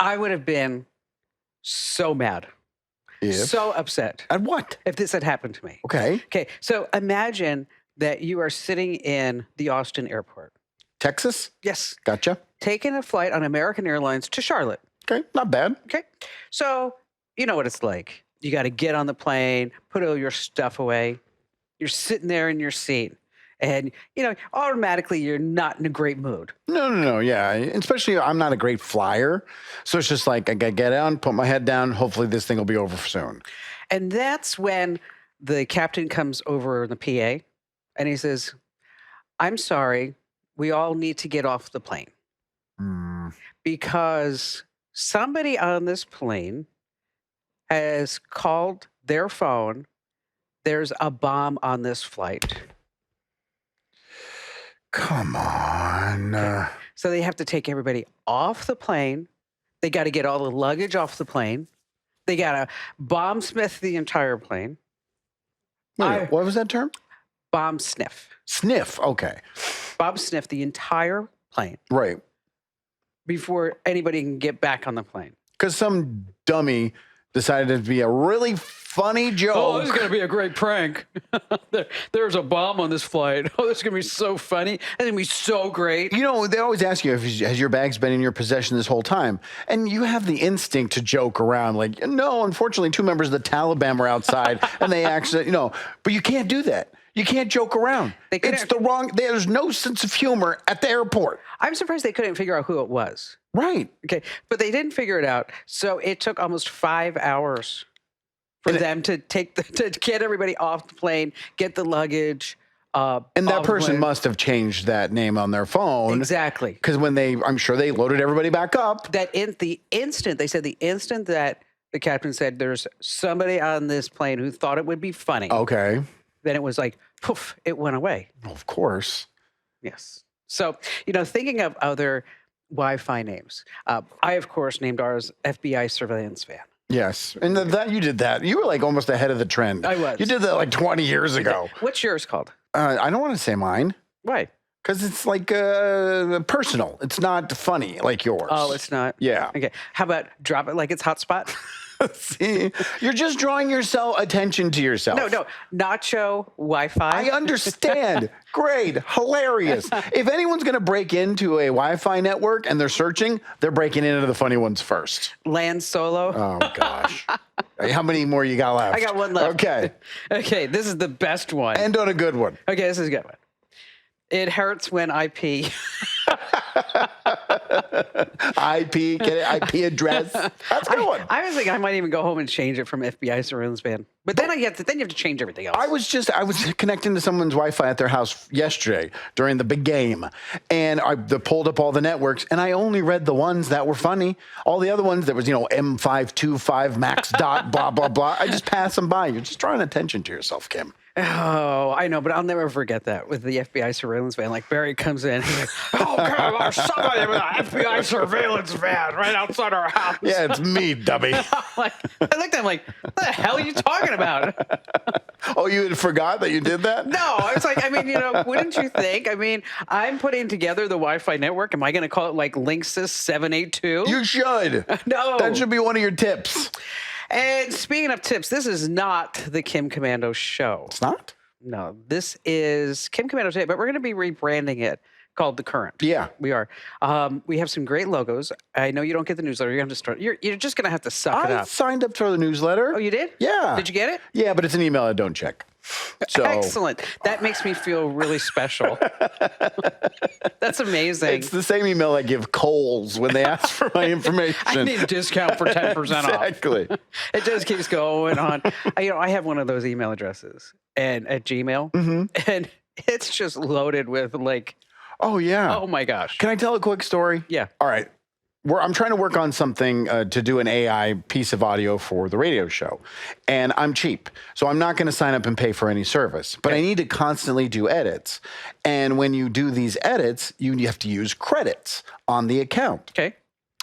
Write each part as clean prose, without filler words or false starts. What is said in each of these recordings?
I would have been so mad, so upset. At what? If this had happened to me. Okay. Okay, so imagine that you are sitting in the Austin airport. Texas? Yes. Gotcha. Taking a flight on American Airlines to Charlotte. Okay, not bad. Okay, so you know what it's like. You got to get on the plane, put all your stuff away. You're sitting there in your seat. And, automatically you're not in a great mood. No. Yeah. Especially I'm not a great flyer. So it's just like I got to get on, put my head down. Hopefully this thing will be over soon. And that's when the captain comes over the PA and he says, I'm sorry, we all need to get off the plane. Because somebody on this plane has called their phone. There's a bomb on this flight. Come on. Okay. So they have to take everybody off the plane. They got to get all the luggage off the plane. They got to bomb-smith the entire plane. Wait, what was that term? Bomb sniff. Sniff. Okay. Bomb sniff the entire plane. Right. Before anybody can get back on the plane. Because some dummy decided to be a really funny joke. Oh, this is going to be a great prank. There's a bomb on this flight. Oh, this is going to be so funny. It's going to be so great. They always ask you, has your bag's been in your possession this whole time? And you have the instinct to joke around like, no, unfortunately, 2 members of the Taliban were outside and they actually, but you can't do that. You can't joke around. There's no sense of humor at the airport. I'm surprised they couldn't figure out who it was. Right. Okay. But they didn't figure it out. So it took almost 5 hours for them to get everybody off the plane, get the luggage. And that person must have changed that name on their phone. Exactly. Because I'm sure they loaded everybody back up. That the instant that the captain said there's somebody on this plane who thought it would be funny. Okay. Then it was like, poof, it went away. Of course. Yes. So, thinking of other Wi-Fi names, I, of course, named ours FBI Surveillance Van. Yes. And that you did that. You were like almost ahead of the trend. I was. You did that like 20 years ago. What's yours called? I don't want to say mine. Why? Because it's like personal. It's not funny like yours. Oh, it's not? Yeah. Okay. How about drop it like it's hotspot? See, you're just drawing attention to yourself. No. Nacho Wi-Fi. I understand. Great. Hilarious. If anyone's going to break into a Wi-Fi network and they're searching, they're breaking into the funny ones first. Land Solo. Oh, gosh. How many more you got left? I got one left. Okay. Okay. This is the best one. End on a good one. Okay. This is a good one. It hurts when I pee. IP, get it? IP address. That's a good one. I was thinking I might even go home and change it from FBI Surveillance Van. But then you have to change everything else. I was connecting to someone's Wi-Fi at their house yesterday during the big game, and I pulled up all the networks, and I only read the ones that were funny. All the other ones that was, M525 max dot blah blah blah. I just passed them by. You're just drawing attention to yourself, Kim. Oh, I know, but I'll never forget that with the FBI Surveillance Van. Like Barry comes in, he's like, "Oh God, there's somebody with an FBI Surveillance Van right outside our house." Yeah, it's me, dummy. I looked at him like, "What the hell are you talking about?" Oh, you had forgot that you did that? No, I was like, wouldn't you think? I'm putting together the Wi-Fi network. Am I going to call it like Linksys 782? You should. No, that should be one of your tips. And speaking of tips, this is not the Kim Komando show. It's not? No, this is Kim Komando today, but we're going to be rebranding it called The Current. Yeah. We are. We have some great logos. I know you don't get the newsletter. You're going to have to start. You're just going to have to suck it up. I signed up for the newsletter. Oh, you did? Yeah. Did you get it? Yeah, but it's an email I don't check. So. Excellent. That makes me feel really special. That's amazing. It's the same email I give Kohl's when they ask for my information. I need a discount for 10% off. Exactly. It just keeps going on. I have one of those email addresses and at Gmail, and it's just loaded with oh, yeah. Oh, my gosh. Can I tell a quick story? Yeah. All right. I'm trying to work on something to do an AI piece of audio for the radio show. And I'm cheap. So I'm not going to sign up and pay for any service. But I need to constantly do edits. And when you do these edits, you have to use credits on the account. Okay.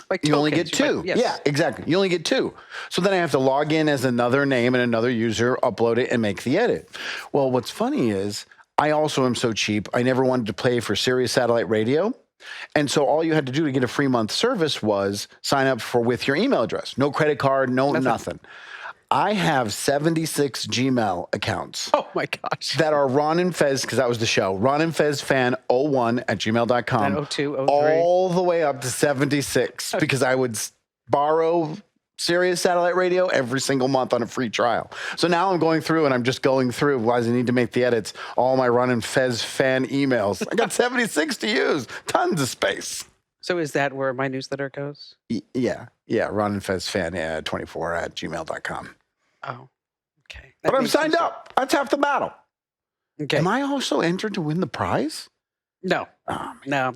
Like you only get 2. Yes. Yeah, exactly. You only get 2. So then I have to log in as another name and another user, upload it, and make the edit. Well, what's funny is I also am so cheap. I never wanted to pay for Sirius satellite radio. And so all you had to do to get a free month service was sign up with your email address. No credit card, nothing. I have 76 Gmail accounts. Oh my gosh. That are Ron and Fez, because that was the show. Ron and Fez fan 01 at gmail.com. 02, 03. All the way up to 76 because I would borrow Sirius satellite radio every single month on a free trial. So now I'm going through and I'm just going through as I need to make the edits, all my Ron and Fez fan emails. I got 76 to use. Tons of space. So is that where my newsletter goes? Yeah. Ron and Fez fan 24 at gmail.com. Oh, okay. But I'm signed up. That's half the battle. Okay. Am I also entered to win the prize? No. Oh, No,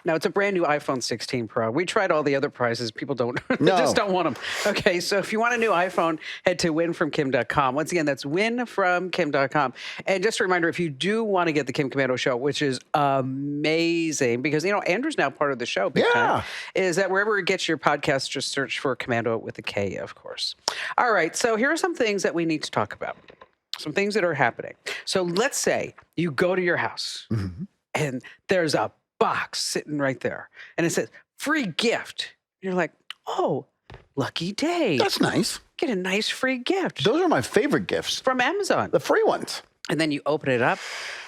it's a brand new iPhone 16 Pro. We tried all the other prizes. People don't, they No. just don't want them. Okay, so if you want a new iPhone, head to winfromkim.com. Once again, that's winfromkim.com. And just a reminder, if you do want to get the Kim Komando show, which is amazing because, Andrew's now part of the show. Big time, is that wherever it gets your podcast, just search for Komando with a K, of course. All right, so here are some things that we need to talk about. Some things that are happening. So let's say you go to your house. Mm-hmm. And there's a box sitting right there. And it says, free gift. You're like, oh, lucky day. That's nice. Get a nice free gift. Those are my favorite gifts. From Amazon. The free ones. And then you open it up.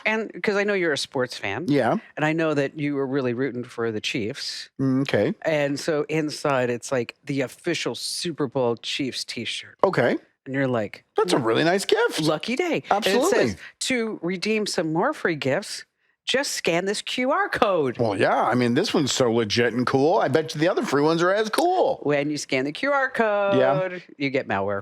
And because I know you're a sports fan. Yeah. And I know that you were really rooting for the Chiefs. Okay. And so inside, it's like the official Super Bowl Chiefs t-shirt. Okay. And you're like, that's a really nice gift. Lucky day. Absolutely. And it says, to redeem some more free gifts, just scan this QR code. Well, yeah. I mean, this one's so legit and cool. I bet you the other free ones are as cool. When you scan the QR code, you get malware.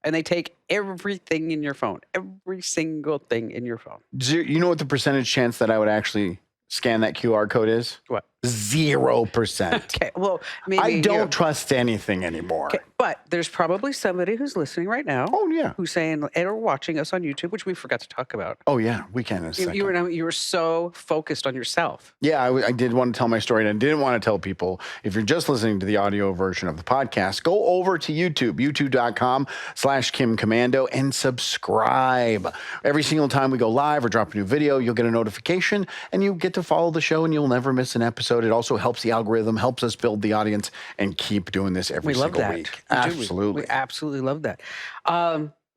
And they take everything in your phone, every single thing in your phone. Do you know what the percentage chance that I would actually scan that QR code is? What? 0%. Okay, well, maybe I don't trust anything anymore. Okay, but there's probably somebody who's listening right now. Oh, yeah. Who's saying, or watching us on YouTube, which we forgot to talk about. Oh, yeah. We can in a second. You were so focused on yourself. Yeah, I did want to tell my story, and I didn't want to tell people, if you're just listening to the audio version of the podcast, go over to YouTube, youtube.com/Kim Komando, and subscribe. Every single time we go live or drop a new video, you'll get a notification, and you get to follow the show, and you'll never miss an episode. It also helps the algorithm, helps us build the audience, and keep doing this every single week. Absolutely. We absolutely love that.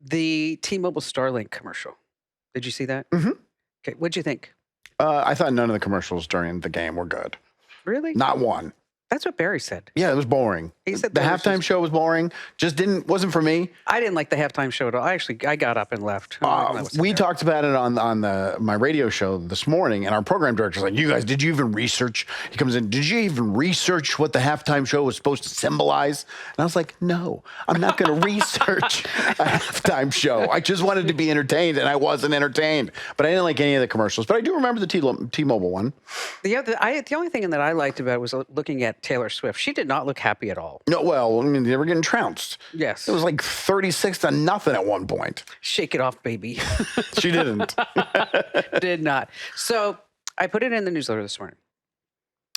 The T-Mobile Starlink commercial. Did you see that? Mm-hmm. Okay, what'd you think? I thought none of the commercials during the game were good. Really? Not one. That's what Barry said. Yeah, it was boring. He said the halftime show was boring. Wasn't for me. I didn't like the halftime show at all. I got up and left. We talked about it on my radio show this morning, and our program director's like, "You guys, did you even research?" He comes in, "Did you even research what the halftime show was supposed to symbolize?" And I was like, "No, I'm not going to research a halftime show. I just wanted to be entertained, and I wasn't entertained." But I didn't like any of the commercials. But I do remember the T-Mobile one. The only thing that I liked about it was looking at Taylor Swift. She did not look happy at all. No, well, I mean, they were getting trounced. Yes. It was like 36-0 at one point. Shake it off, baby. She didn't. Did not. So I put it in the newsletter this morning.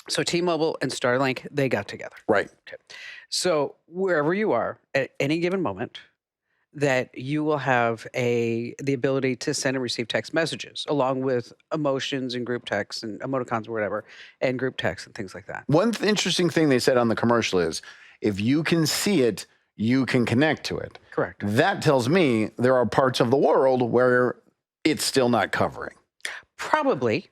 So T-Mobile and Starlink, they got together. Right. Okay. So wherever you are at any given moment, that you will have the ability to send and receive text messages along with emotions and group texts and emoticons or whatever, and group texts and things like that. One interesting thing they said on the commercial is, if you can see it, you can connect to it. Correct. That tells me there are parts of the world where it's still not covering. Probably.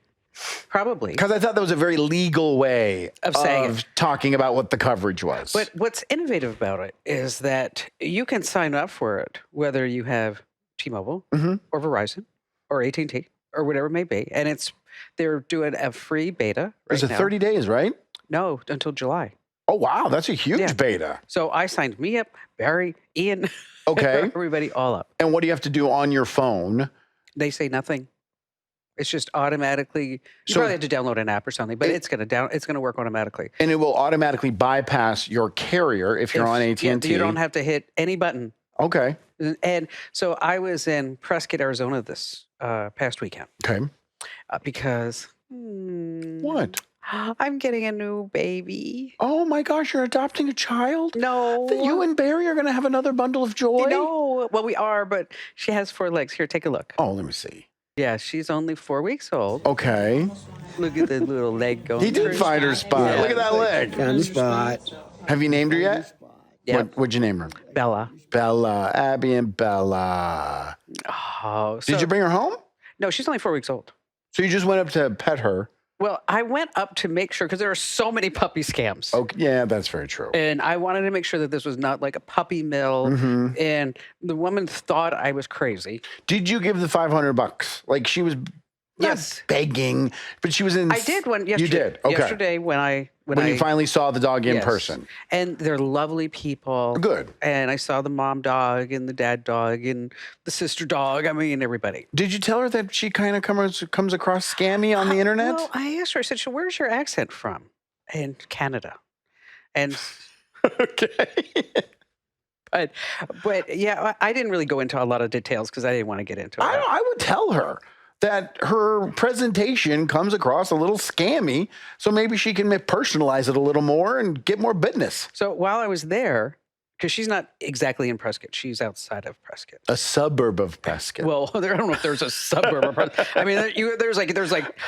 Because I thought that was a very legal way of saying of talking about what the coverage was. But what's innovative about it is that you can sign up for it, whether you have T-Mobile or Verizon or AT&T or whatever it may be. And they're doing a free beta right Is it now. 30 days, right? No, until July. Oh, wow. That's a huge beta. So I signed me up, Barry, Ian, okay, everybody all up. And what do you have to do on your phone? They say nothing. It's just automatically. You probably have to download an app or something, but it's gonna work automatically. And it will automatically bypass your carrier if you're on AT&T. You don't have to hit any button. Okay. And so I was in Prescott, Arizona this past weekend. Okay. Because what? I'm getting a new baby. Oh my gosh, you're adopting a child? No. You and Barry are going to have another bundle of joy? No. Well, we are, but she has 4 legs. Here, take a look. Oh, let me see. Yeah, she's only 4 weeks old. Okay. Look at the little leg going He did through. find her spot. Yeah. Look at that leg. Found the spot. Have you named her yet? Yep. What'd you name her? Bella. Bella. Abby and Bella. Oh, so, Did you bring her home? No, she's only 4 weeks old. So you just went up to pet her. Well, I went up to make sure because there are so many puppy scams. Okay, yeah, that's very true. And I wanted to make sure that this was not like a puppy mill. Mm-hmm. And the woman thought I was crazy. Did you give the $500? Like she was Yes. not begging, but she was in. I did one yesterday. You did? Okay. Yesterday when you finally saw the dog in yes. person. And they're lovely people. Good. And I saw the mom dog and the dad dog and the sister dog. I mean, everybody. Did you tell her that she kind of comes across scammy on the internet? Well, I asked her, I said, so where's your accent from? In Canada. And Okay. but yeah, I didn't really go into a lot of details because I didn't want to get into it. I would tell her that her presentation comes across a little scammy, so maybe she can personalize it a little more and get more business. So while I was there, because she's not exactly in Prescott, she's outside of Prescott. A suburb of Prescott. Well, I don't know if there's a suburb of Prescott. I mean, there's like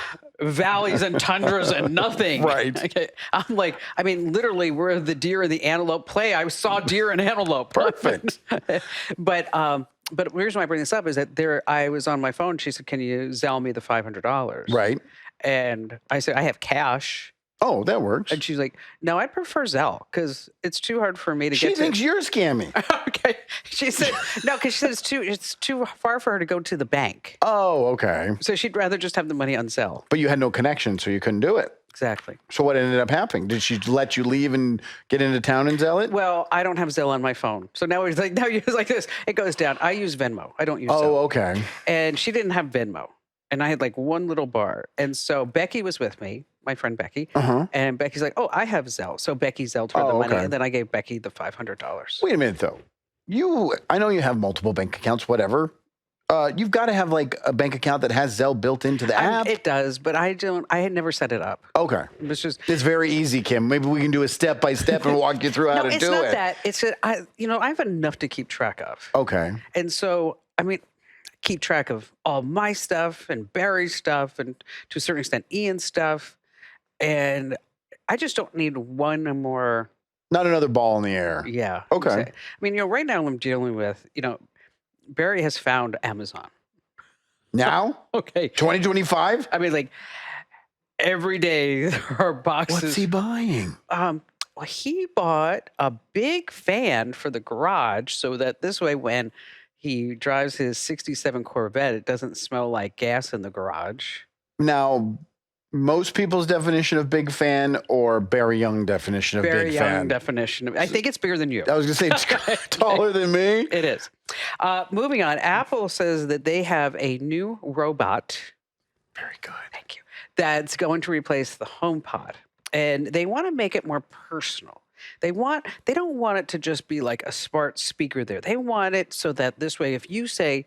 valleys and tundras and nothing. Right. Okay. I'm like, I mean, literally where the deer and the antelope play, I saw deer and antelope. Perfect. But the reason why I bring this up is that I was on my phone. She said, can you Zelle me the $500? Right. And I said, I have cash. Oh, that works. And she's like, no, I prefer Zelle because it's too hard for me to She get thinks you're scammy. Okay. She said, no, because she said it's too far for her to go to the bank. Oh, okay. So she'd rather just have the money on Zelle. But you had no connection, so you couldn't do it. Exactly. So what ended up happening? Did she let you leave and get into town and Zelle it? Well, I don't have Zelle on my phone. So now it's like this. It goes down. I use Venmo. I don't use Zelle. Oh, okay. And she didn't have Venmo. And I had like one little bar. And so Becky was with me, my friend Becky. Uh-huh. And Becky's like, oh, I have Zelle. So Becky Zelled her the money. Okay. And then I gave Becky the $500. Wait a minute, though. I know you have multiple bank accounts, whatever. You've got to have like a bank account that has Zelle built into the app. It does, but I had never set it up. Okay. It's very easy, Kim. Maybe we can do a step by step and walk you through how to do it. No, it's not that. It's that I have enough to keep track of. Okay. And so, I mean, keep track of all my stuff and Barry's stuff and to a certain extent Ian's stuff. And I just don't need one more. Not another ball in the air. Yeah. Okay. I mean, right now I'm dealing with, Barry has found Amazon. Now? Okay. 2025? I mean, like every day there are boxes. What's he buying? Well, he bought a big fan for the garage so that this way when he drives his 67 Corvette, it doesn't smell like gas in the garage. Now, most people's definition of big fan or Barry Young definition of Very big young fan? definition. I think it's bigger than you. I was going to say it's taller than me. It is. Moving on, Apple says that they have a new robot. Very good. Thank you. That's going to replace the HomePod. And they want to make it more personal. They don't want it to just be like a smart speaker there. They want it so that this way, if you say,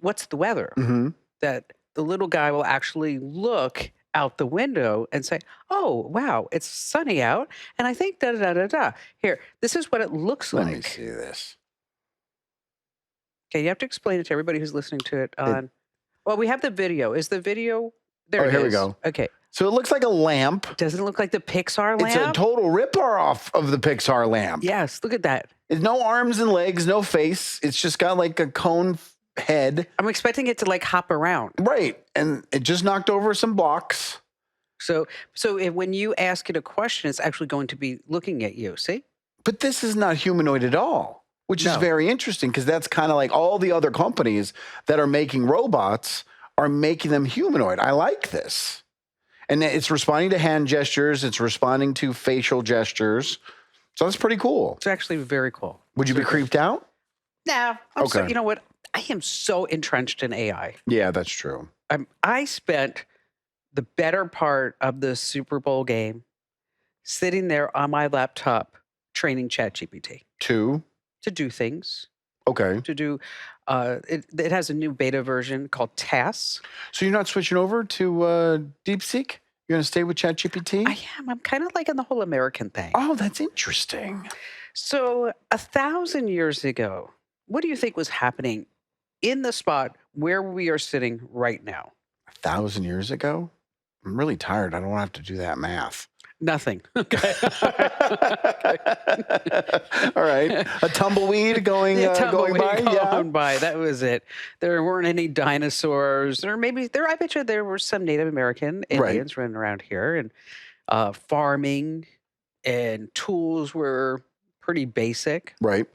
what's the weather? Mm-hmm. That the little guy will actually look out the window and say, oh, wow, it's sunny out. And I think da-da-da-da-da. Here, this is what it looks like. Let me see this. Okay, you have to explain it to everybody who's listening to it on. Well, we have the video. Is the video there? Oh, it here we is. go. Okay. So it looks like a lamp. Doesn't it look like the Pixar lamp? It's a total rip-off of the Pixar lamp. Yes, look at that. It's no arms and legs, no face. It's just got like a cone head. I'm expecting it to like hop around. Right. And it just knocked over some blocks. So when you ask it a question, it's actually going to be looking at you. See? But this is not humanoid at all, which is No. very interesting because that's kind of like all the other companies that are making robots are making them humanoid. I like this. And it's responding to hand gestures. It's responding to facial gestures. So that's pretty cool. It's actually very cool. Would you be creeped out? No. Okay. You know what? I am so entrenched in AI. Yeah, that's true. I spent the better part of the Super Bowl game sitting there on my laptop training ChatGPT Two. to do things. Okay. To do, it has a new beta version called TAS. So you're not switching over to DeepSeek? You're going to stay with ChatGPT? I am. I'm kind of like in the whole American thing. Oh, that's interesting. So 1,000 years ago, what do you think was happening in the spot where we are sitting right now? 1,000 years ago? I'm really tired. I don't have to do that math. Nothing. Okay. All right. A tumbleweed going Tumbleweed by. Yeah. going by. That was it. There weren't any dinosaurs. Or maybe there. I bet you there were some Native American Indians running around here, and farming and tools were pretty basic. Right.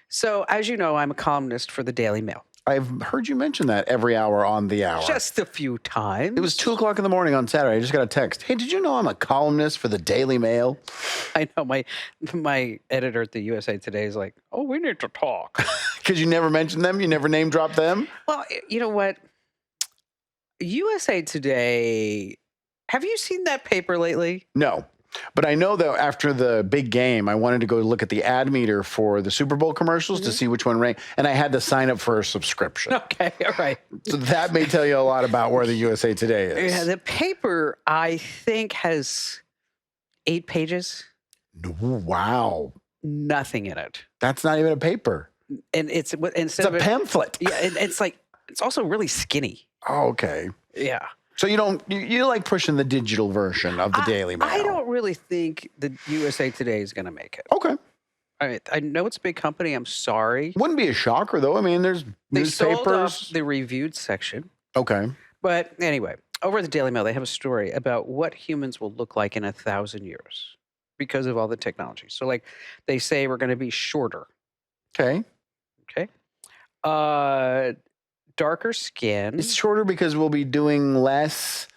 So, as you know, I'm a columnist for the Daily Mail. I've heard you mention that every hour on the hour. Just a few times. It was 2:00 in the morning on Saturday. I just got a text. Hey, did you know I'm a columnist for the Daily Mail? I know my editor at the USA Today is like, oh, we need to talk. Because you never mentioned them? You never name dropped them? Well, you know what? USA Today, have you seen that paper lately? No. But I know that after the big game, I wanted to go look at the ad meter for the Super Bowl commercials to see which one ranked, and I had to sign up for a subscription. Okay, all right. So that may tell you a lot about where the USA Today is. Yeah, the paper, I think, has 8 pages. Wow. Nothing in it. That's not even a paper. And it's It's a pamphlet. Yeah, and it's also really skinny. Oh, okay. Yeah. So you like pushing the digital version of the Daily Mail? I don't really think the USA Today is going to make it. Okay. I know it's a big company. I'm sorry. Wouldn't be a shocker, though. I mean, there's They sold off newspapers. the reviewed section. Okay. But anyway, over at the Daily Mail, they have a story about what humans will look like in 1,000 years because of all the technology. So, like, they say we're going to be shorter. Okay. Okay. Darker skin. It's shorter because we'll be doing less.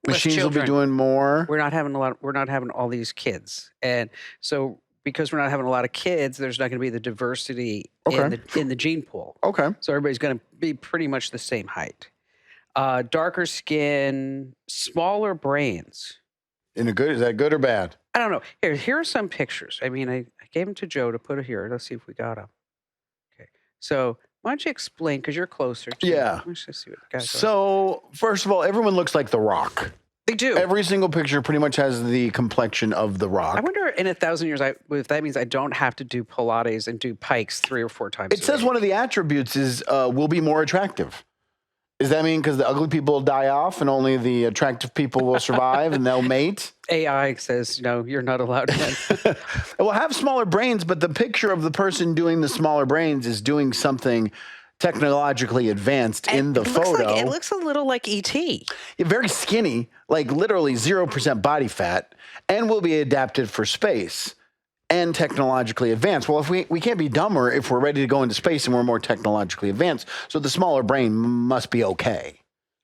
Machines will be children. doing more. We're not having We're not having all these kids, and so because we're not having a lot of kids, there's not going to be the diversity in the gene pool. Okay. So everybody's going to be pretty much the same height. Darker skin, smaller brains. Is that good or bad? I don't know. Here are some pictures. I mean, I gave them to Joe to put it here. Let's see if we got them. Okay. So why don't you explain? Because you're closer. Yeah. Let's just see what the guys are. So, first of all, everyone looks like The Rock. They do. Every single picture pretty much has the complexion of The Rock. I wonder in 1,000 years if that means I don't have to do Pilates and do pikes 3 or 4 times. It says one of the attributes is will be more attractive. Does that mean because the ugly people will die off and only the attractive people will survive and they'll mate? AI says, no, you're not allowed to. We'll have smaller brains, but the picture of the person doing the smaller brains is doing something technologically advanced in the photo. It looks a little like E.T. Very skinny, like literally 0% body fat, and will be adapted for space and technologically advanced. Well, if we can't be dumber if we're ready to go into space and we're more technologically advanced, so the smaller brain must be okay.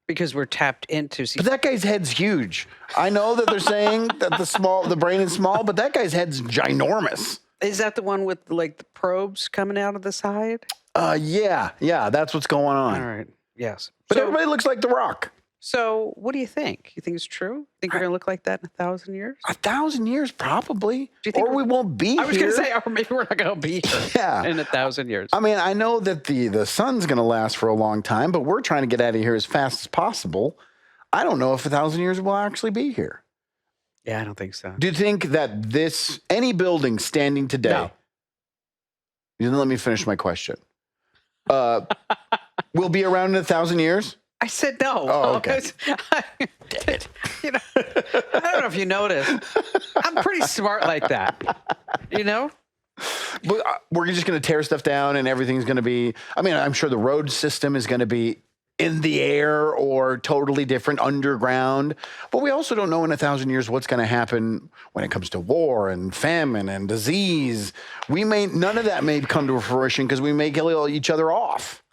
Because we're tapped into. But that guy's head's huge. I know that they're saying that the brain is small, but that guy's head's ginormous. Is that the one with like the probes coming out of the side? Yeah, that's what's going on. All right, yes. But everybody looks like The Rock. So what do you think? You think it's true? Think we're going to look like that in 1,000 years? 1,000 years, probably. Do you think or we won't be here. I was going to say, or maybe we're not going to be here in 1,000 years. I mean, I know that the sun's going to last for a long time, but we're trying to get out of here as fast as possible. I don't know if 1,000 years we'll actually be here. Yeah, I don't think so. Do you think that any building standing today? No. You didn't let me finish my question. Will be around in 1,000 years? I said no. Oh, okay. Damn it. I don't know if you noticed. I'm pretty smart like that. You know? But we're just going to tear stuff down and everything's going to be, I mean, I'm sure the road system is going to be in the air or totally different underground. But we also don't know in 1,000 years what's going to happen when it comes to war and famine and disease. None of that may come to fruition because we may kill each other off.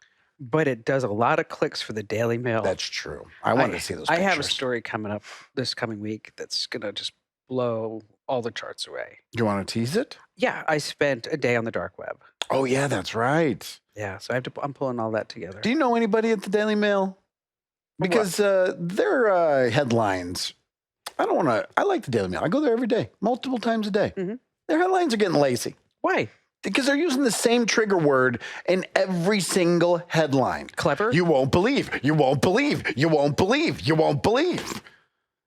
But it does a lot of clicks for the Daily Mail. That's true. I wanted to see those pictures. I have a story coming up this coming week that's going to just blow all the charts away. Do you want to tease it? Yeah, I spent a day on the dark web. Oh, yeah, that's right. Yeah, so I'm pulling all that together. Do you know anybody at the Daily Mail? Because their headlines, I like the Daily Mail. I go there every day, multiple times a day. Mm-hmm. Their headlines are getting lazy. Why? Because they're using the same trigger word in every single headline. Clever? You won't believe. You won't believe. You won't believe. You won't believe.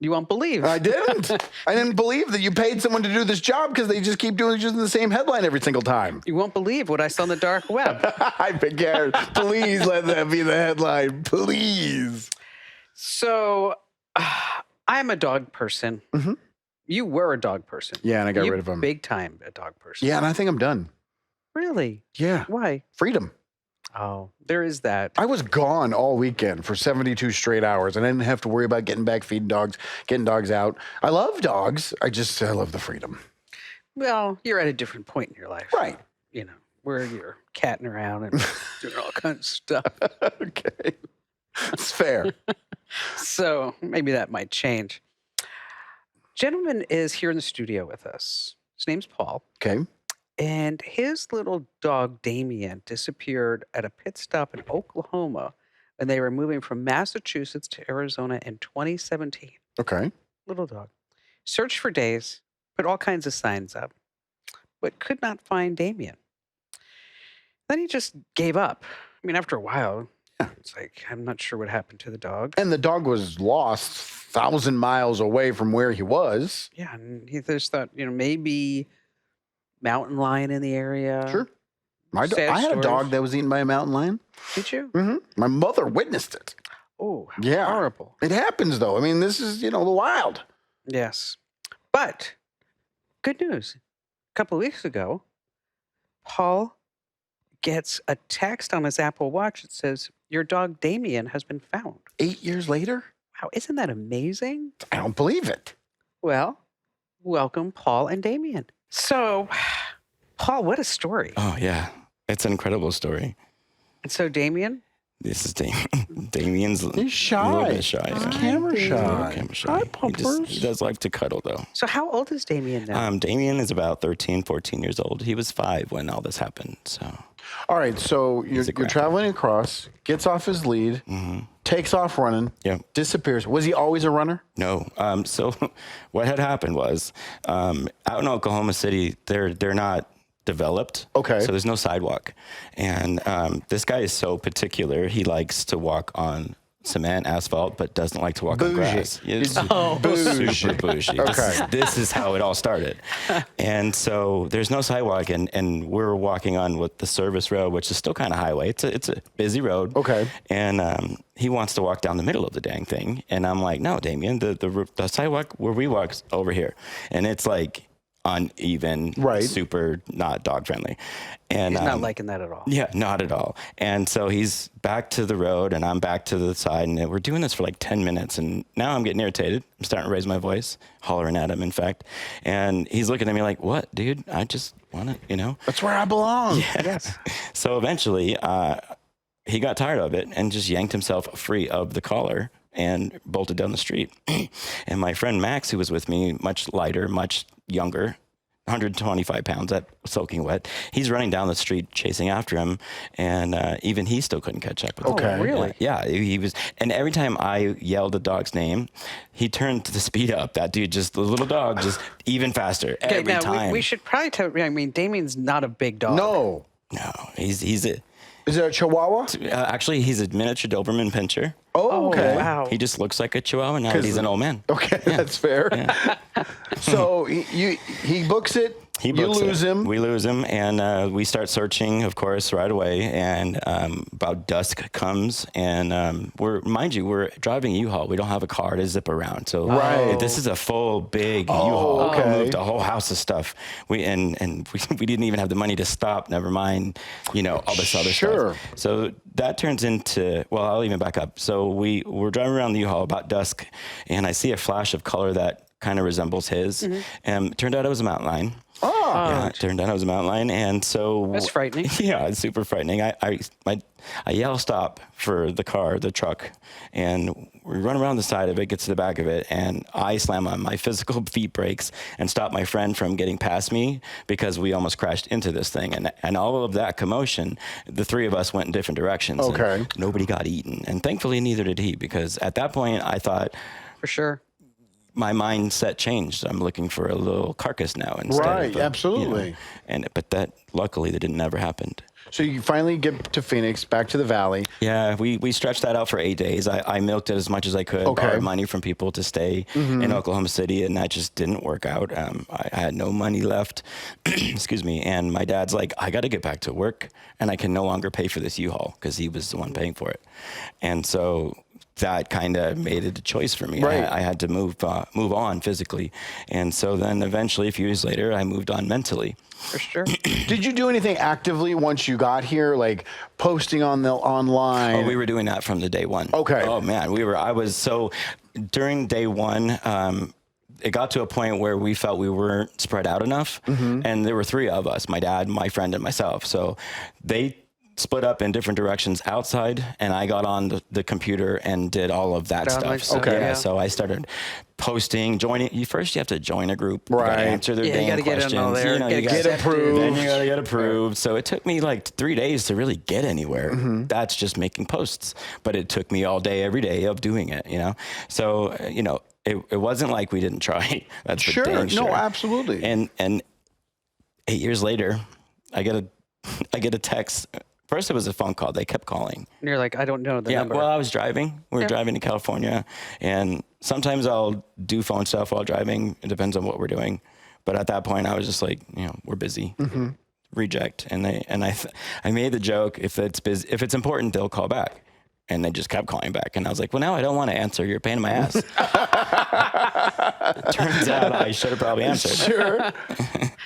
You won't believe. I didn't. I didn't believe that you paid someone to do this job because they just keep doing just the same headline every single time. You won't believe what I saw on the dark web. I figured. Please let that be the headline. Please. So, I'm a dog person. Mm-hmm. You were a dog person. Yeah, and I got You rid of him. Big time a dog person. Yeah, and I think I'm done. Really? Yeah. Why? Freedom. Oh, there is that. I was gone all weekend for 72 straight hours, and I didn't have to worry about getting back, feeding dogs, getting dogs out. I love dogs. I love the freedom. Well, you're at a different point in your life. Right. You know, where you're catting around and doing all kinds of stuff. Okay. It's fair. So maybe that might change. Gentleman is here in the studio with us. His name's Paul. Okay. And his little dog, Damian, disappeared at a pit stop in Oklahoma when they were moving from Massachusetts to Arizona in 2017. Okay. Little dog. Searched for days, put all kinds of signs up, but could not find Damian. Then he just gave up. I mean, after a while, it's like, I'm not sure what happened to the dog. And the dog was lost 1,000 miles away from where he was. Yeah, and he just thought, maybe mountain lion in the area. Sure. I Sad had a stories. dog that was eaten by a mountain lion. Did you? Mm-hmm. My mother witnessed it. Oh, how Yeah. horrible. It happens, though. I mean, this is, the wild. Yes. But good news. A couple of weeks ago, Paul gets a text on his Apple Watch that says, your dog Damian has been found. 8 years later? Wow, isn't that amazing? I don't believe it. Well, welcome, Paul and Damian. So, Paul, what a story. Oh, yeah. It's an incredible story. And so, Damian? This is Damian's He's shy. a little bit shy. He's yeah. camera He's a shy. little camera shy. Hi, He pumpers. does like to cuddle, though. So how old is Damian now? Damian is about 13, 14 years old. He was 5 when all this happened. So All right, so you're a grandpa. traveling across, gets off his lead, takes off running, Yep. disappears. Was he always a runner? No. So what had happened was out in Oklahoma City, they're not developed. Okay. So there's no sidewalk. And this guy is so particular. He likes to walk on cement, asphalt, but doesn't like to walk on Bougie. grass. It's Bougie. super bougie. Okay. This is how it all started. And so there's no sidewalk, and we're walking on what the service road, which is still kind of highway. It's a busy road. Okay. And he wants to walk down the middle of the dang thing. And I'm like, no, Damian, the sidewalk where we walk's over here. And it's like uneven, Right. super not dog friendly. And He's not liking that at all. yeah, not at all. And so he's back to the road and I'm back to the side, and we're doing this for like 10 minutes. And now I'm getting irritated. I'm starting to raise my voice, hollering at him, in fact. And he's looking at me like, what, dude? I just want to, That's where I belong. Yes. So eventually he got tired of it and just yanked himself free of the collar and bolted down the street. And my friend Max, who was with me, much lighter, much younger, 125 pounds, that soaking wet, he's running down the street chasing after him, and even he still couldn't catch up with him. Okay. Oh, really? Yeah, he was, and every time I yelled the dog's name, he turned to the speed up. That dude, just the little dog, just even faster Okay, every now time. we should probably tell. I mean, Damian's not a big dog. No. No, he's a. Is it a Chihuahua? Actually, he's a miniature Doberman Pinscher. Oh, okay. Wow. He just looks like a Chihuahua now that he's an old man. Okay, that's fair. So he books it. He you books lose it. him. We lose him, and we start searching, of course, right away. And about dusk comes, and we're driving a U-Haul. We don't have a car to zip around, so Right. this is a full big U-Haul. okay. We moved a whole house of stuff. We didn't even have the money to stop. Never mind, all this other Sure. stuff. So that turns into, well, I'll even back up. So we're driving around the U-Haul about dusk, and I see a flash of color that kind of resembles his. And it turned out it was a mountain lion. Oh. Yeah, it turned out I was a mountain lion, and so That's frightening. Yeah, it's super frightening. I yell stop for the car, the truck, and we run around the side of it, get to the back of it, and I slam on my physical feet brakes and stop my friend from getting past me because we almost crashed into this thing. And all of that commotion, the three of us went in different directions. and Okay. nobody got eaten, and thankfully neither did he, because at that point I thought, For sure. my mindset changed. I'm looking for a little carcass now instead. Right, of absolutely. but that luckily that didn't never happened. So you finally get to Phoenix, back to the Valley. Yeah, we stretched that out for 8 days. I milked it as much as I could, borrowed money from people to stay in Oklahoma City, and that just didn't work out. I had no money left, excuse me, and my dad's like, I got to get back to work, and I can no longer pay for this U-Haul because he was the one paying for it. And so that kind of made it a choice for me. Right. I had to move on physically. And so then eventually, a few years later, I moved on mentally. For sure. Did you do anything actively once you got here, like posting on the online? Oh, we were doing that from the day one. Okay. Oh man, during day one, it got to a point where we felt we weren't spread out enough. And there were 3 of us, my dad, my friend, and myself. So they split up in different directions outside, and I got on the computer and did all of that stuff. So, Okay. yeah, so I started posting, joining. First, you have to join a group. Right. You gotta answer their Yeah, you damn gotta get questions. in all there, You know, you get gotta approved. Then you gotta get approved. So it took me like 3 days to really get anywhere. That's just making posts, but it took me all day, every day of doing it. You know, so it wasn't like we didn't try. That's for dang sure. No, absolutely. And 8 years later, I get a text. First, it was a phone call. They kept calling. And you're like, I don't know the number. Well, I was driving. We were driving to California, and sometimes I'll do phone stuff while driving. It depends on what we're doing. But at that point, I was just like, we're busy. Reject. And I made the joke, if it's busy, if it's important, they'll call back. And they just kept calling back. And I was like, well, now I don't want to answer. You're a pain in my ass. It turns out I should have probably answered. Sure.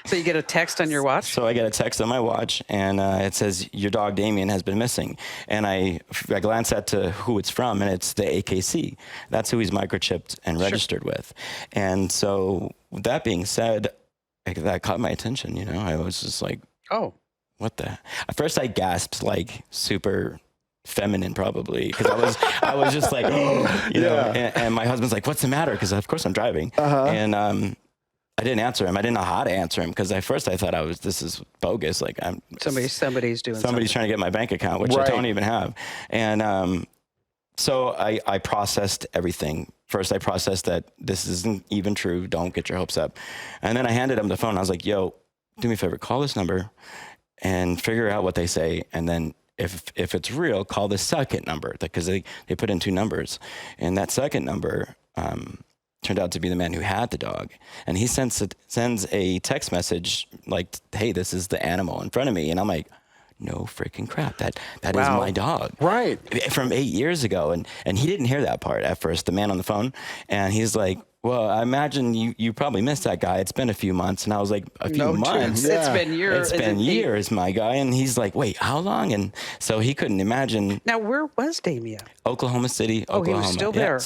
So you get a text on your watch? So I get a text on my watch, and it says, your dog Damian has been missing. And I glance at to who it's from, and it's the AKC. That's who he's microchipped and registered with. And so with that being said, that caught my attention. I was just like, Oh. What the? At first I gasped, like super feminine probably, because I was just like, you know, and my husband's like, what's the matter? Because of course I'm driving. And I didn't answer him. I didn't know how to answer him, because at first I thought this is bogus. Like somebody's doing something. Somebody's trying to get my bank account, which I don't even have. And so I processed everything. First I processed that this isn't even true. Don't get your hopes up. And then I handed him the phone. I was like, yo, do me a favor, call this number and figure out what they say. And then if it's real, call the second number, because they put in 2 numbers. And that second number turned out to be the man who had the dog. And he sends a text message like, hey, this is the animal in front of me. And I'm like, no freaking crap. That is my dog. Right. From 8 years ago. And he didn't hear that part at first, the man on the phone. And he's like, well, I imagine you probably missed that guy. It's been a few months. And I was like, a few months? It's been years. It's been years, my guy. And he's like, wait, how long? And so he couldn't imagine. Now, where was Damian? Oklahoma City, Oklahoma. He was still there.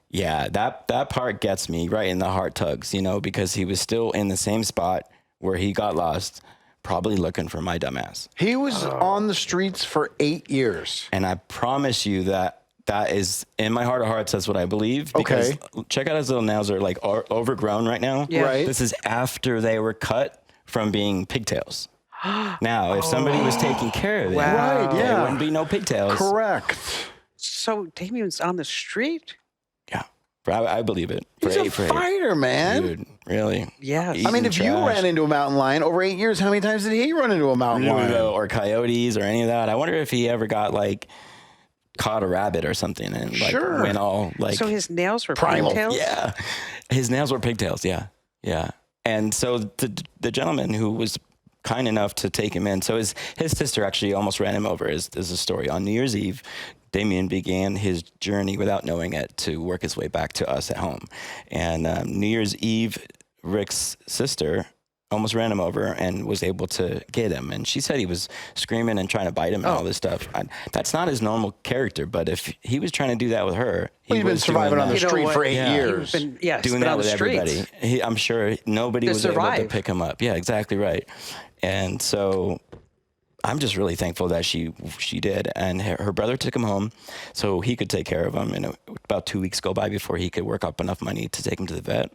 Yeah, that part gets me right in the heart tugs, you know, because he was still in the same spot where he got lost, probably looking for my dumbass. He was on the streets for 8 years. And I promise you that is, in my heart of hearts, that's what I believe. Because check out his little nails are like overgrown right now. Yeah. Right. This is after they were cut from being pigtails. Now, if somebody was taking care of it, Right, yeah. there wouldn't be no pigtails. Correct. So Damian's on the street? Yeah, I believe it. He's a fighter, man. Dude, really? Yes. I mean, if you ran into a mountain lion over 8 years, how many times did he run into a mountain lion? Or coyotes or any of that. I wonder if he ever got caught a rabbit or something and went all So his nails were primal. pigtails? Yeah, his nails were pigtails. Yeah. And so the gentleman who was kind enough to take him in. So his sister actually almost ran him over. Is a story on New Year's Eve. Damian began his journey without knowing it to work his way back to us at home. And New Year's Eve, Rick's sister almost ran him over and was able to get him. And she said he was screaming and trying to bite him and all this stuff. That's not his normal character, but if he was trying to do that with her, he's been surviving on the street for 8 years. Doing that with everybody. I'm sure nobody was able to pick him up. Yeah, exactly right. And so I'm just really thankful that she did. And her brother took him home so he could take care of him. And about 2 weeks go by before he could work up enough money to take him to the vet.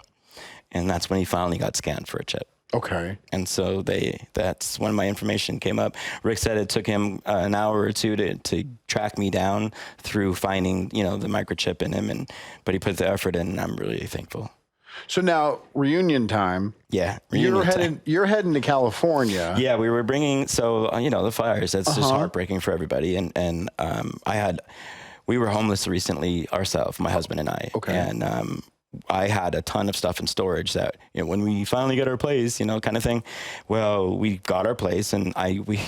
And that's when he finally got scanned for a chip. Okay. And so that's when my information came up. Rick said it took him an hour or two to track me down through finding, the microchip in him. But he put the effort in, and I'm really thankful. So now reunion time. Yeah, You're heading to California. Yeah, we were bringing, so, the fires, that's just heartbreaking for everybody. And we were homeless recently ourselves, my husband and I. Okay. And I had a ton of stuff in storage that, when we finally get our place, kind of thing. Well, we got our place and we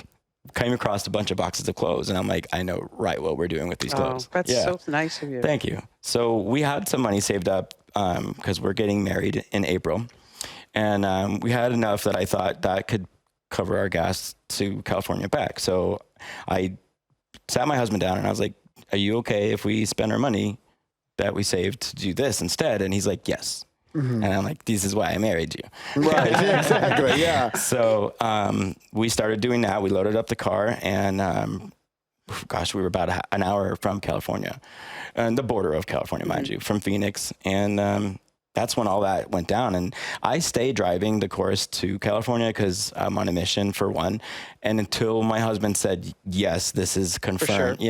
came across a bunch of boxes of clothes, and I'm like, I know right what we're doing with these clothes. That's so nice of you. Thank you. So we had some money saved up because we're getting married in April. And we had enough that I thought that could cover our gas to California back. So I sat my husband down and I was like, are you okay if we spend our money that we saved to do this instead? And he's like, yes. And I'm like, this is why I married you. Right, exactly, yeah. So we started doing that. We loaded up the car and, we were about an hour from California, and the border of California, mind you, from Phoenix. And that's when all that went down. And I stayed driving the course to California because I'm on a mission, for one. And until my husband said, yes, this is confirmed,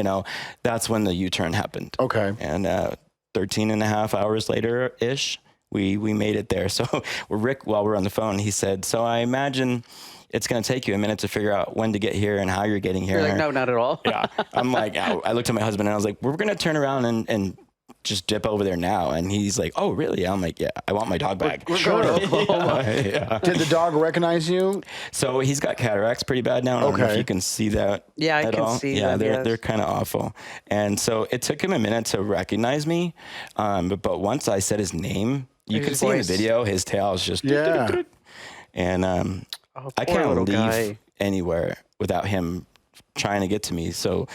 that's when the U-turn happened. Okay. And 13 and a half hours later-ish, we made it there. So Rick, while we're on the phone, he said, so I imagine it's going to take you a minute to figure out when to get here and how you're getting here. You're like, no, not at all. Yeah. I'm like, I looked at my husband and I was like, we're going to turn around and just dip over there now. And he's like, oh, really? I'm like, yeah, I want my dog back. We're going to Oklahoma. Yeah. Did the dog recognize you? So he's got cataracts pretty bad now. I don't know if you can see that. Yeah, I can see that. Yeah, they're kind of awful. And so it took him a minute to recognize me. But once I said his name, you can see in the video, his tail is just... Yeah. And I can't leave anywhere without him trying to get to me. So...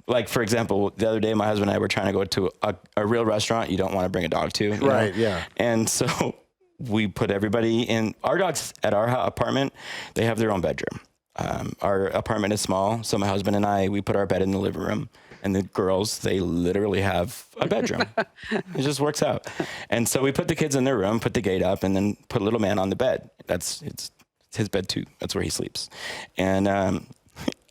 Like, for example, the other day, my husband and I were trying to go to a real restaurant you don't want to bring a dog to. You know? Yeah. And so we put everybody in. Our dogs at our apartment, they have their own bedroom. Our apartment is small, so my husband and I, we put our bed in the living room. And the girls, they literally have a bedroom. It just works out. And so we put the kids in their room, put the gate up, and then put little man on the bed. It's his bed, too. That's where he sleeps. And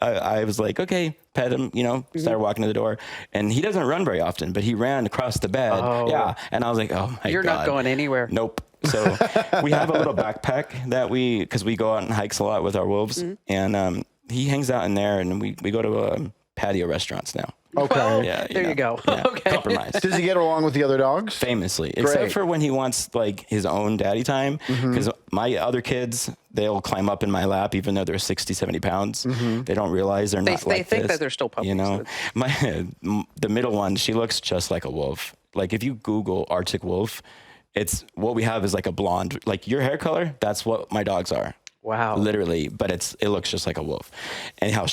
I was like, okay, pet him, started walking to the door. And he doesn't run very often, but he ran across the bed. Oh. Yeah. And I was like, oh my God. You're not going anywhere. Nope. So we have a little backpack that because we go out and hikes a lot with our wolves. And he hangs out in there, and we go to patio restaurants now. Okay. Well, yeah, there you go. Yeah, okay. Compromise. Does he get along with the other dogs? Famously. Except for when he wants like his own daddy time. Because my other kids, they'll climb up in my lap even though they're 60, 70 pounds. They don't realize they're not They think that they're still puppies. The middle one, she looks just like a wolf. Like if you Google Arctic wolf, it's what we have is like a blonde, like your hair color. That's what my dogs are. Wow. Literally, but it looks just like a wolf. Anyhow,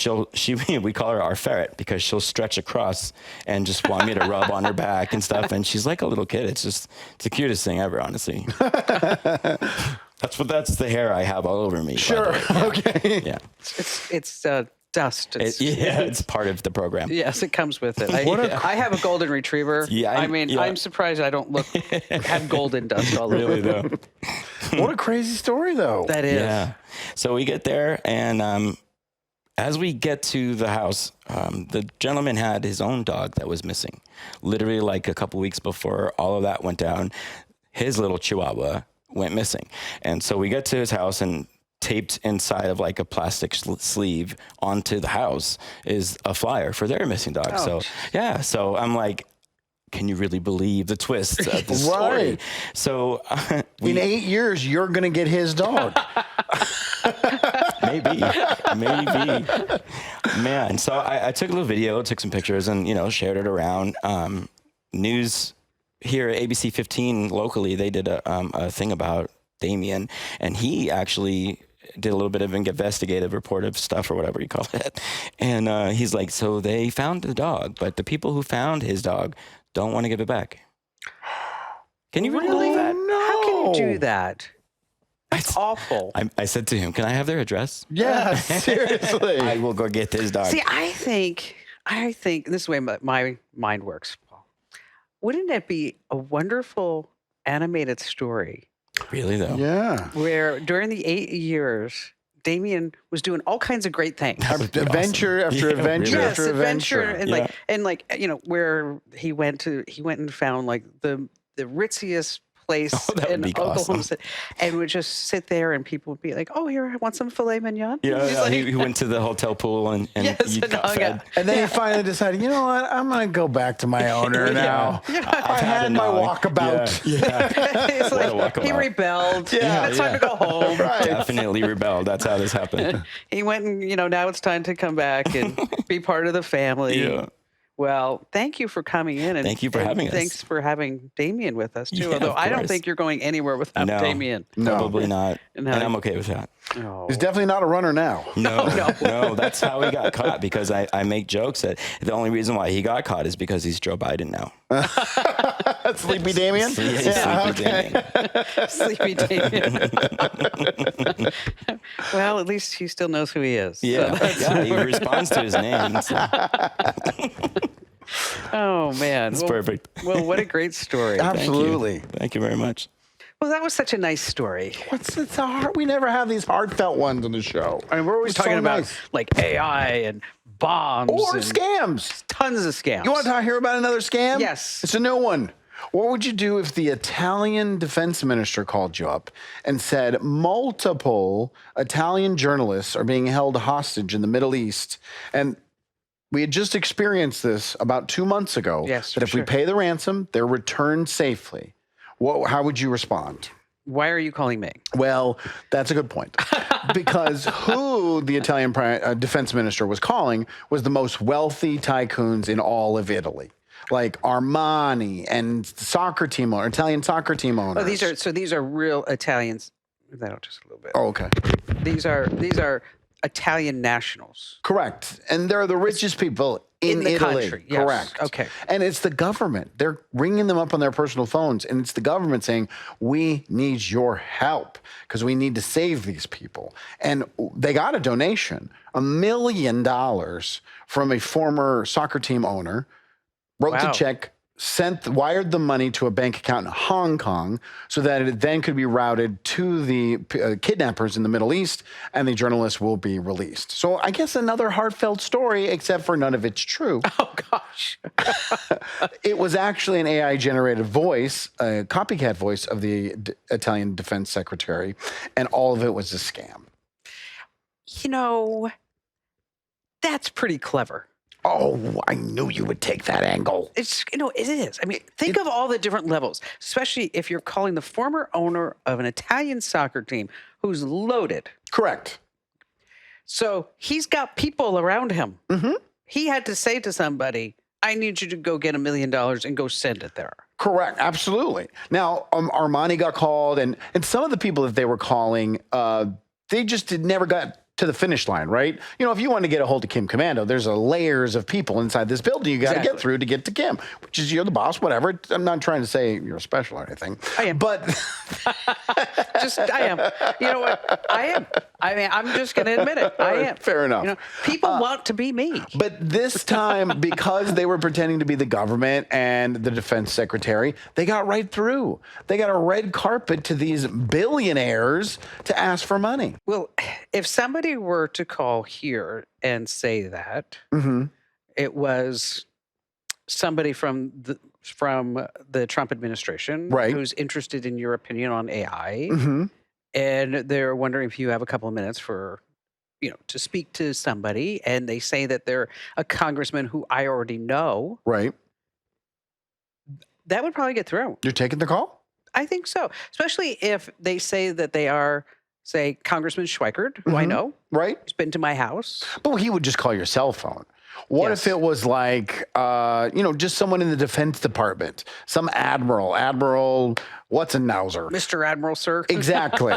we call her our ferret because she'll stretch across and just want me to rub on her back and stuff. And she's like a little kid. It's the cutest thing ever, honestly. That's the hair I have all over me. Sure. Yeah. Okay. Yeah. It's dust. It's part of the program. Yes, it comes with it. I have a golden retriever. Yeah, I'm surprised I don't have golden dust all over. Really though. What a crazy story, though. That is. Yeah. So we get there, and as we get to the house, the gentleman had his own dog that was missing. Literally, like a couple weeks before all of that went down, his little Chihuahua went missing. And so we get to his house, and taped inside of like a plastic sleeve onto the house is a flyer for their missing dog. Oh, So I'm like, can you really believe the twist of the story? Right. So in 8 years, you're going to get his dog. Maybe. Man. So I took a little video, took some pictures, and, shared it around. News here at ABC 15 locally, they did a thing about Damian, and he actually did a little bit of investigative reportive stuff or whatever you call it. And he's like, so they found the dog, but the people who found his dog don't want to give it back. Can you really believe that? No. How can you do that? That's awful. I said to him, can I have their address? Yeah, seriously. I will go get this dog. See, I think this is the way my mind works. Wouldn't it be a wonderful animated story? Really, though? Yeah. Where during the 8 years, Damian was doing all kinds of great things. Adventure after adventure Yes, after adventure. and where he went and found like the ritziest place that would in be Oklahoma awesome. City, and would just sit there, and people would be like, "Oh, here, I want some filet mignon." Yeah, He's yeah, like, he went to the hotel pool and Yes, you and got hung fed. out. And then he finally decided, you know what? I'm going to go back to my owner now. I I've had my enough. walkabout. Yeah, It's What a like he walkabout. rebelled. Yeah, It's time to go home. Right. definitely rebelled. That's how this happened. He went and, now it's time to come back and be part of the family. Yeah. Well, thank you for coming in. And Thank you for and having us. Thanks for having Damian with us, too. Yeah, Although of I don't course. think you're going anywhere without No, Damian. No. probably not. And And how- I'm okay with that. Oh. He's definitely not a runner now. No, that's how he got caught, because I make jokes that the only reason why he got caught is because he's Joe Biden now. Sleepy Damian? Yeah, Sleepy Damian. Sleepy Damian. Well, at least he still knows who he is. Yeah, yeah, he responds to his name. So Oh, man. it's perfect. Well, what a great story. Absolutely. Thank you very much. Well, that was such a nice story. It's a hard, we never have these heartfelt ones on the show. I mean, we're always It's so talking about nice. like AI and bombs Or and scams. tons of scams. You want to hear about another scam? Yes. It's a new one. What would you do if the Italian defense minister called you up and said multiple Italian journalists are being held hostage in the Middle East? And we had just experienced this about 2 months ago. Yes, That for if we sure. pay the ransom, they're returned safely. How would you respond? Why are you calling me? Well, that's a good point. Because who the Italian defense minister was calling was the most wealthy tycoons in all of Italy. Like Armani and Italian soccer team owners. Oh, these are real Italians. Move that out just a little bit. Oh, okay. These are Italian nationals. Correct. And they're the richest people in the Italy. country, yes. Correct. Okay. And it's the government. They're ringing them up on their personal phones. And it's the government saying, we need your help because we need to save these people. And they got a donation, $1 million from a former soccer team owner, wrote the Wow. check, wired the money to a bank account in Hong Kong so that it then could be routed to the kidnappers in the Middle East, and the journalists will be released. So I guess another heartfelt story, except for none of it's true. Oh gosh. It was actually an AI-generated voice, a copycat voice of the Italian defense secretary, and all of it was a scam. That's pretty clever. Oh, I knew you would take that angle. It's it is. I mean, think of all the different levels, especially if you're calling the former owner of an Italian soccer team who's loaded. Correct. So he's got people around him. Mm-hmm. He had to say to somebody, I need you to go get $1 million and go send it there. Correct. Absolutely. Now, Armani got called, and some of the people that they were calling, they just never got to the finish line, right? If you want to get a hold of Kim Komando, there's layers of people inside this building you got to get through to get to Kim, which is you're the boss, whatever. I'm not trying to say you're special or anything. I am. But I am. You know what? I am. I mean, I'm just going to admit it. I am. Fair enough. People want to be me. But this time, because they were pretending to be the government and the defense secretary, they got right through. They got a red carpet to these billionaires to ask for money. Well, if somebody were to call here and say that, Mm-hmm. it was somebody from the Trump administration, Right. who's interested in your opinion on AI, Mm-hmm. and they're wondering if you have a couple of minutes for, to speak to somebody, and they say that they're a congressman who I already know, Right. that would probably get through. You're taking the call? I think so, especially if they say that they are, say, Congressman Schweikert, who I Mhm. know. Right. He's been to my house. But he would just call your cell phone. What Yes. if it was like, just someone in the Defense Department, some admiral, what's a nouser? Mr. Admiral, sir. Exactly.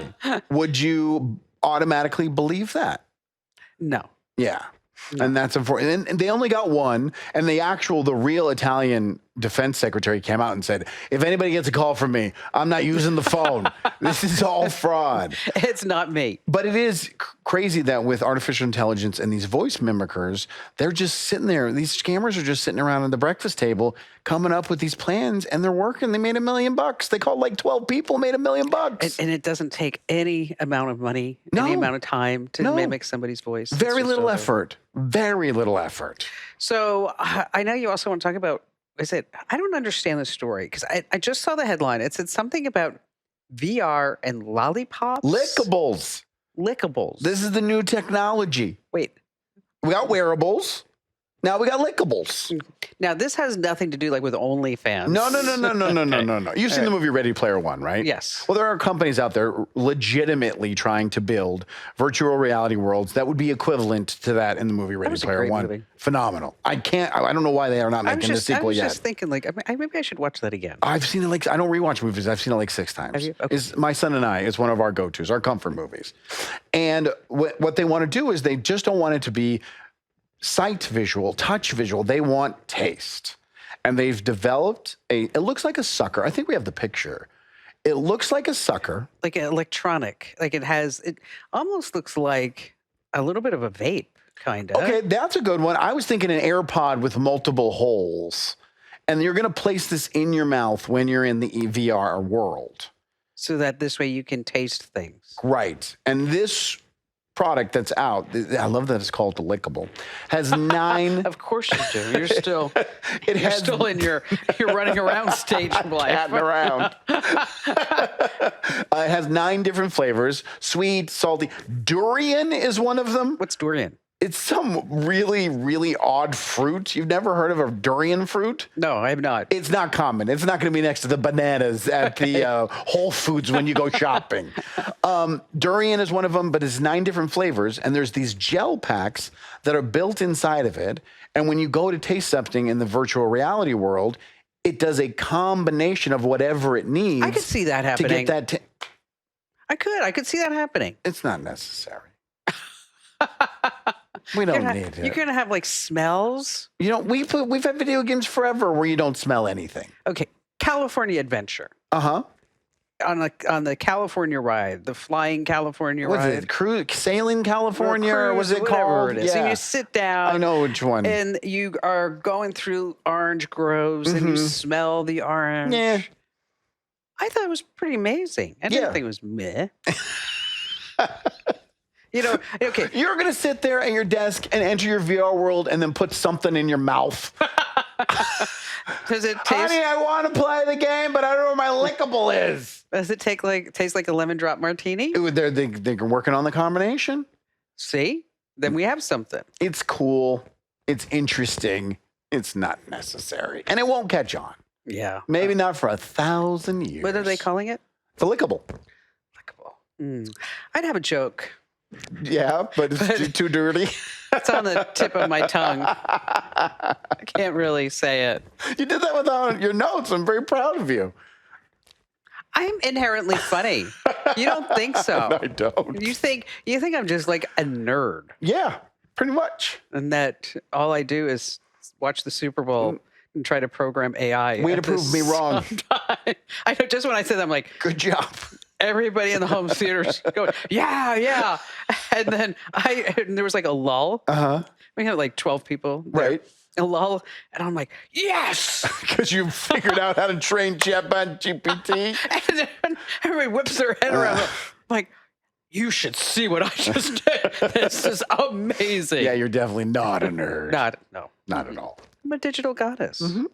Would you automatically believe that? No. Yeah. No. And that's unfortunate. And they only got one. And the real Italian defense secretary came out and said, if anybody gets a call from me, I'm not using the phone. This is all fraud. It's not me. But it is crazy that with artificial intelligence and these voice mimickers, they're just sitting there. These scammers are just sitting around at the breakfast table coming up with these plans, and they're working. They made $1 million. They called like 12 people, made $1 million. And it doesn't take any amount of money, any No. amount of time to No. mimic somebody's voice. It's Very just little over. effort. Very little effort. So I know you also want to talk about is it? I don't understand the story because I just saw the headline. It said something about VR and lollipops. Lickables. Lickables. This is the new technology. Wait. We got wearables. Now we got lickables. Now this has nothing to do like with OnlyFans. No. You've seen the movie Ready Player One, right? Yes. Well, there are companies out there legitimately trying to build virtual reality worlds that would be equivalent to that in the movie Ready was a Player great One. movie. Phenomenal. I don't know why they are not making the sequel I was yet. just thinking like maybe I should watch that again. I've seen it like, I don't rewatch movies. I've seen it like 6 times. Have you? Okay. It's My Son and I is one of our go-tos, our comfort movies. And what they want to do is they just don't want it to be sight visual, touch visual. They want taste. And they've developed it looks like a sucker. I think we have the picture. It looks like a sucker. Like an electronic. Like it almost looks like a little bit of a vape, kind of. Okay, that's a good one. I was thinking an AirPod with multiple holes. And you're going to place this in your mouth when you're in the VR world. So that this way you can taste things. Right. And this product that's out, I love that it's called the Lickable, has 9. Of course you do. You're still still in your running around stage of life. Patting around. It has 9 different flavors: sweet, salty. Durian is one of them. What's durian? It's some really, really odd fruit. You've never heard of a durian fruit? No, I have not. It's not common. It's not going to be next to the bananas at the Whole Foods when you go shopping. Durian is one of them, but it's 9 different flavors. And there's these gel packs that are built inside of it. And when you go to taste something in the virtual reality world, it does a combination of whatever it needs. I could see that happening. To get that. I could see that happening. It's not necessary. We don't need it. You're gonna have like smells. You know, we've had video games forever where you don't smell anything. Okay, California Adventure. Uh-huh. On the California ride, the flying California What's ride. it? Sailing California? Or was it whatever called? It is. Yeah. And you sit down. I know which one. And you are going through orange groves and you smell the orange. Yeah. I thought it was pretty amazing. I didn't think it was meh. You know, okay. You're going to sit there at your desk and enter your VR world and then put something in your mouth. Does it taste? Honey, I want to play the game, but I don't know where my lickable is. Does it taste like a lemon drop martini? They're working on the combination. See? Then we have something. It's cool. It's interesting. It's not necessary. And it won't catch on. Yeah. Maybe not for 1,000 years. What are they calling it? The lickable. Lickable. I'd have a joke. Yeah, but it's too dirty. It's on the tip of my tongue. I can't really say it. You did that without your notes. I'm very proud of you. I'm inherently funny. You don't think so? I don't. You think I'm just like a nerd, Yeah, pretty much. and that all I do is watch the Super Bowl and try to program AI. Way at to prove the me wrong. same time. I know. Just when I said that, I'm like, Good job. everybody in the home theaters going, yeah. And then there was like a lull. Uh-huh. We had like 12 people. There. Right. A lull. And I'm like, yes. Because you figured out how to train GPT. And then everybody whips their head around. I'm like, you should see what I just did. This is amazing. Yeah, you're definitely not a nerd. No. Not at all. I'm a digital goddess. Mm-hmm.